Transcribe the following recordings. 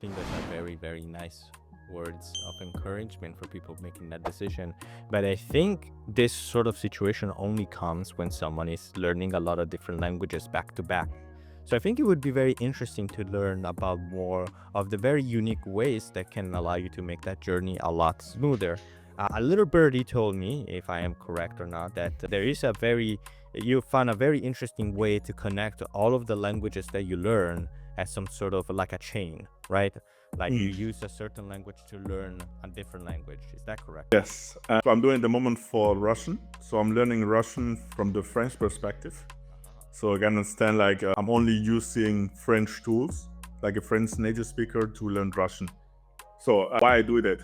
think those are very, very nice words of encouragement for people making that decision. But I think this sort of situation only comes when someone is learning a lot of different languages back to back. So I think it would be very interesting to learn about more of the very unique ways that can allow you to make that journey a lot smoother. A little birdie told me, if I am correct or not, that you found a very interesting way to connect all of the languages that you learn as some sort of like a chain, right? Like you use a certain language to learn a different language. Is that correct? Yes. So I'm doing at the moment for Russian. So I'm learning Russian from the French perspective. So I can understand, like, I'm only using French tools, like a French native speaker, to learn Russian. So why I do that?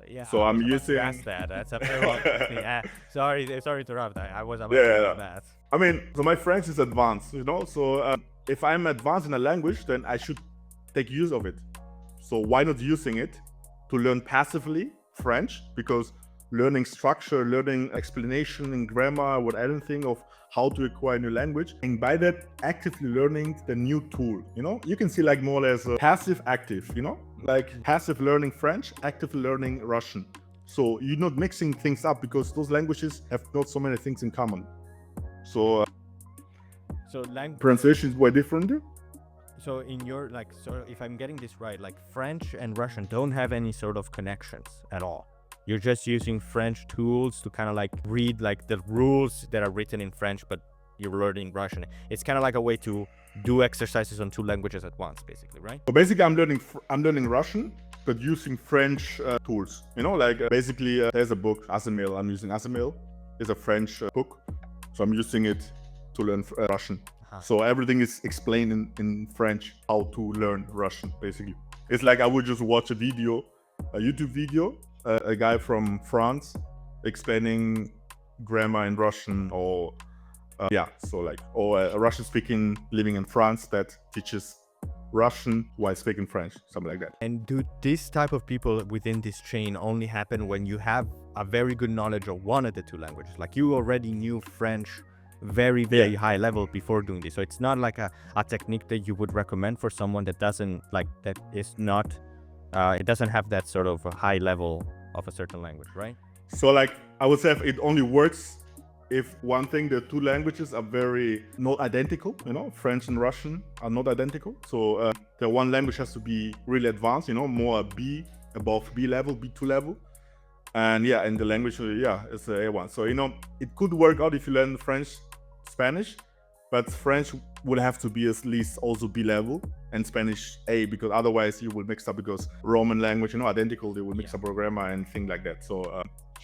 Yeah, So I I'm was about using. to ask that. That's a very interesting. Sorry to interrupt. I was about Yeah, to yeah, do yeah. that. I mean, so my French is advanced, you know. So if I'm advanced in a language, then I should take use of it. So why not using it to learn passively French? Because learning structure, learning explanation and grammar, what anything of how to acquire a new language, and by that actively learning the new tool, you know, you can see like more or less passive active, you know, like passive learning French, actively learning Russian. So you're not mixing things up because those languages have not so many things in common. So So pronunciation is quite different. So in your so if I'm getting this right, like French and Russian don't have any sort of connections at all. You're just using French tools to kind of like read like the rules that are written in French, but you're learning Russian. It's kind of like a way to do exercises on two languages at once, basically, right? So basically, I'm learning Russian, but using French tools. You know, like basically, there's a book, Asimil. I'm using Asimil. It's a French book, so I'm using it to learn Russian. So everything is explained in French, how to learn Russian, basically. It's like I would just watch a YouTube video, a guy from France explaining grammar in Russian, or or a Russian speaking living in France that teaches Russian while speaking French, something like that. And do this type of people within this chain only happen when you have a very good knowledge of one of the two languages? Like you already knew French very, very high level before doing this. So it's not like a technique that you would recommend for someone that doesn't it doesn't have that sort of a high level of a certain language, right? So like I would say it only works if one thing, the two languages are very not identical, you know, French and Russian are not identical. So the one language has to be really advanced, you know, more B, above B level, B2 level. And and the language, it's a A1. So, you know, it could work out if you learn French, Spanish, but French would have to be at least also B level and Spanish A, because otherwise you will mix up, because Roman language, you know, identical, they will mix up grammar and things like that. So,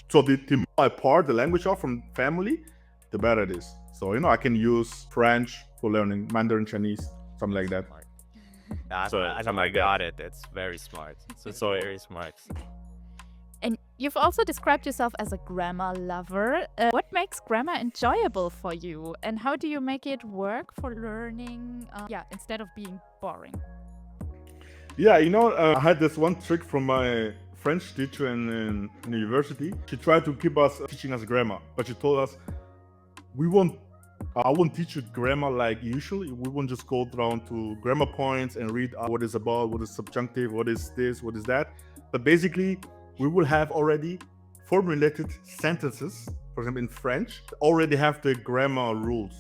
the more apart the language are from family, the better it is. So, you know, I can use French for learning Mandarin Chinese, something like that. I got it. It's very smart. So very smart. And you've also described yourself as a grammar lover. What makes grammar enjoyable for you? And how do you make it work for learning, instead of being boring? Yeah, you know, I had this one trick from my French teacher in university. She tried to keep us teaching us grammar, but she told us, I won't teach you grammar like usually. We won't just go down to grammar points and read what is about, what is subjunctive, what is this, what is that. But basically, we will have already formulated sentences, for example, in French, already have the grammar rules.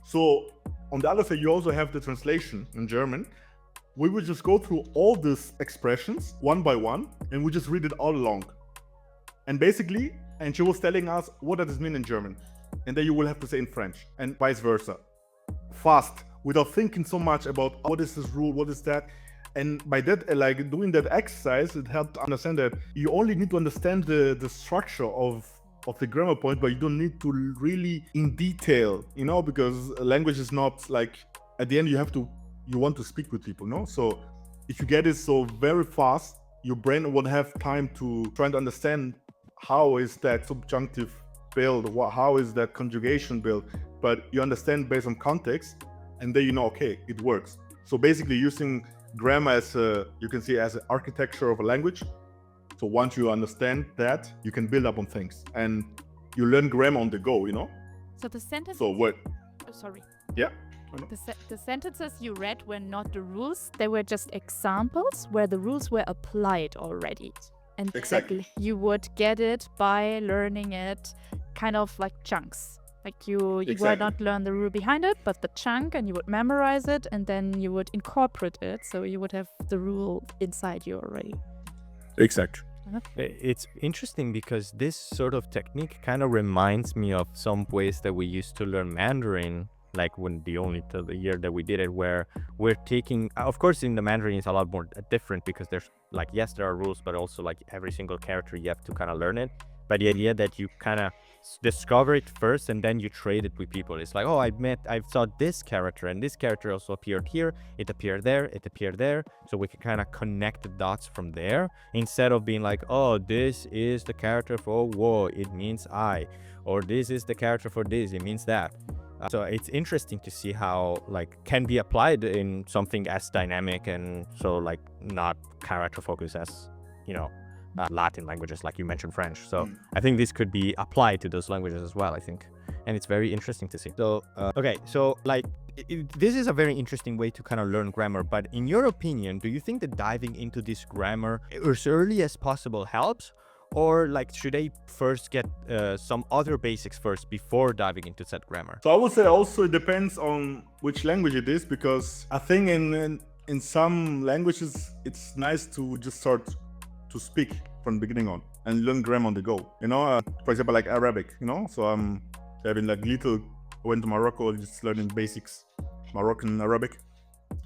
So on the other side, you also have the translation in German. We will just go through all these expressions one by one, and we just read it all along. And basically, and she was telling us what does it mean in German. And then you will have to say in French, and vice versa. Fast, without thinking so much about what is this rule, what is that. And by that, like doing that exercise, it helped understand that you only need to understand the structure of the grammar point, but you don't need to really in detail, you know, because language is not like, at the end you want to speak with people, no? So if you get it so very fast, your brain won't have time to try to understand how is that subjunctive built, how is that conjugation built, but you understand based on context, and then you know, okay, it works. So basically using grammar as you can see as an architecture of a language. So once you understand that, you can build up on things, and you learn grammar on the go, you know. So the sentence. So what? Oh, sorry. Yeah. The sentences you read were not the rules, they were just examples where the rules were applied already. And Exactly. that you would get it by learning it kind of like chunks. Like you would Exactly. not learn the rule behind it, but the chunk, and you would memorize it, and then you would incorporate it, so you would have the rule inside you already. Exactly. It's interesting because this sort of technique kind of reminds me of some ways that we used to learn Mandarin, like when the year that we did it, where we're taking, of course, in the Mandarin it's a lot more different because there's like, yes, there are rules, but also like every single character you have to kind of learn it. But the idea that you kind of discover it first and then you trade it with people. It's like, oh, I saw this character and this character also appeared here, it appeared there. So we can kind of connect the dots from there instead of being like, oh, this is the character for whoa, it means I, or this is the character for this, it means that. So it's interesting to see how like can be applied in something as dynamic and so like not character focused as, you know, Latin languages, like you mentioned French. So I think this could be applied to those languages as well, I think. And it's very interesting to see. So, okay, so like this is a very interesting way to kind of learn grammar. But in your opinion, do you think that diving into this grammar as early as possible helps? Or like should I first get some other basics first before diving into said grammar? So I would say also it depends on which language it is, because I think in some languages it's nice to just start to speak from the beginning on and learn grammar on the go. You know, for example, like Arabic. You know, so I'm having like I went to Morocco just learning basics Moroccan Arabic.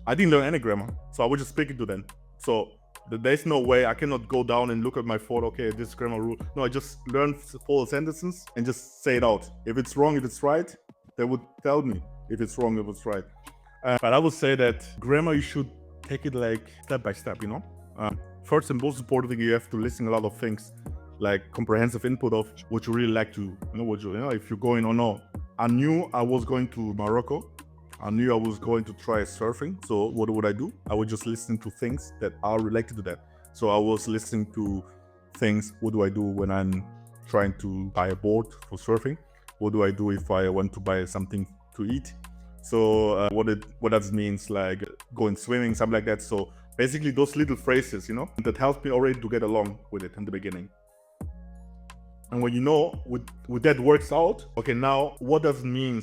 I didn't learn any grammar, so I was just speaking to them. So there's no way I cannot go down and look at my phone. Okay, this grammar rule. No, I just learn full sentences and just say it out. If it's wrong, if it's right, they would tell me if it's wrong, if it's right. But I would say that grammar, you should take it like step by step. You know, first and most important thing, you have to listen a lot of things, like comprehensive input of what you really like to, if you're going or no. I knew I was going to Morocco. I knew I was going to try surfing. So what would I do? I would just listen to things that are related to that. So I was listening to things, what do I do when I'm trying to buy a board for surfing? What do I do if I want to buy something to eat? So what that means, like going swimming, something like that. So basically those little phrases, that helped me already to get along with it in the beginning. And when with that works out, okay, now what does it mean?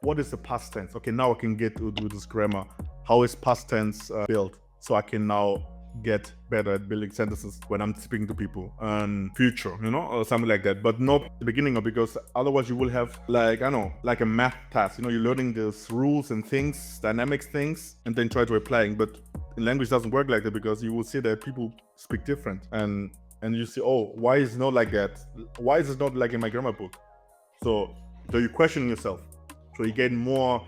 What is the past tense? Okay, now I can get to do this grammar. How is past tense built? So I can now get better at building sentences when I'm speaking to people and future, or something like that. But not the beginning, because otherwise you will have like a math task. You're learning these rules and things, dynamics things, and then try to applying. But in language doesn't work like that, because you will see that people speak different, and you see, oh, why is it not like that? Why is it not like in my grammar book? So you question yourself. So you get more,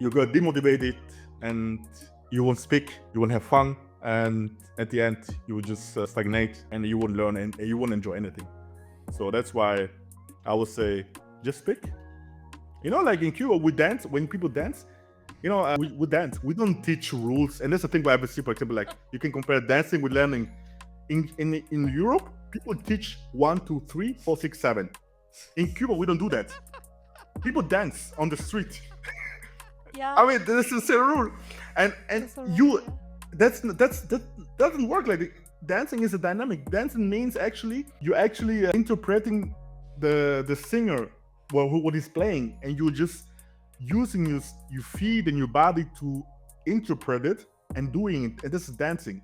you get demotivated, and you won't speak, you won't have fun, and at the end you will just stagnate, and you won't learn, and you won't enjoy anything. So that's why I would say just speak. Like in Cuba, we dance. When people dance, we dance. We don't teach rules, and that's the thing where I see, for example, like you can compare dancing with learning. In Europe, people teach 1, 2, 3, 4, 6, 7. In Cuba, we don't do that. People dance on the street. Yeah. I mean, this is a rule, and that doesn't work like that. Dancing is a dynamic. Dancing means you're actually interpreting the singer, what he's playing, and you're just using your feet and your body to interpret it and doing it, and this is dancing.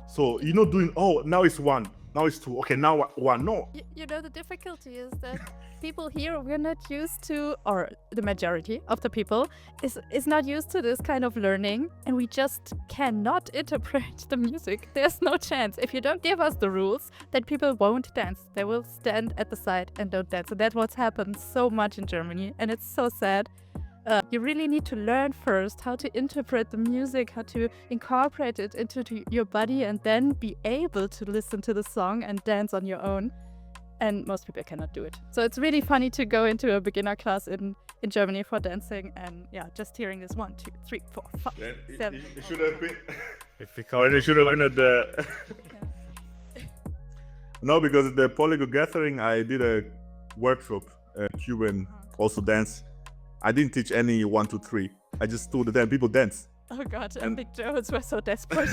So you're not doing, oh, now it's 1. Now it's 2. Okay, now 1. No. The difficulty is that people here, we're not used to, or the majority of the people is not used to this kind of learning, and we just cannot interpret the music. There's no chance. If you don't give us the rules, then people won't dance. They will stand at the side and don't dance. And that's what's happened so much in Germany, and it's so sad. You really need to learn first how to interpret the music, how to incorporate it into your body, and then be able to listen to the song and dance on your own. And most people cannot do it. So it's really funny to go into a beginner class in Germany for dancing, and just hearing this 1, 2, 3, 4, 5, 7. It should have been. They should have learned at the. No, because at the Polygon Gathering, I did a workshop, Cuban also dance. I didn't teach any 1, 2, 3. I just told them people dance. Oh God, And- big Germans were so desperate.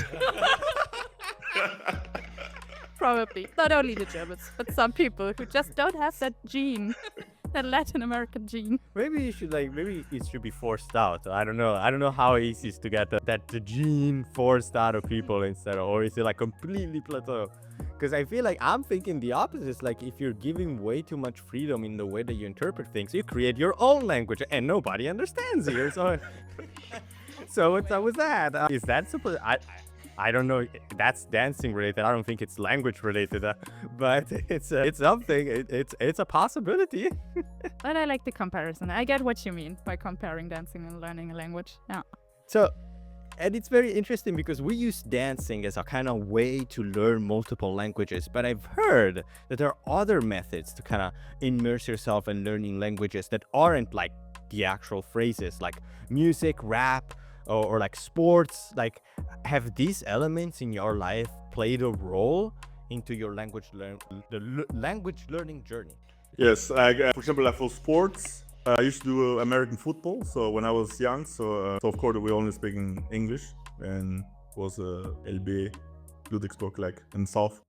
Probably. Not only the Germans, but some people who just don't have that gene. That Latin American gene. Maybe you should maybe it should be forced out. I don't know. I don't know how easy it is to get the gene forced out of people instead of, or is it like completely plateau? Because I feel like I'm thinking the opposite. It's like if you're giving way too much freedom in the way that you interpret things, you create your own language and nobody understands you. So, so what's up with that? Is that supposed? I don't know. That's dancing related. I don't think it's language related, but it's something. It's a possibility. But I like the comparison. I get what you mean by comparing dancing and learning a language. Yeah. So, and it's very interesting because we use dancing as a kind of way to learn multiple languages, but I've heard that there are other methods to kind of immerse yourself in learning languages that aren't like the actual phrases, like music, rap, or like sports. Like, have these elements in your life played a role into your language language learning journey? Yes, like for example, like for sports, I used to do American football. So when I was young, so of course we only speaking English and was LB, Ludwigsburg, like in South.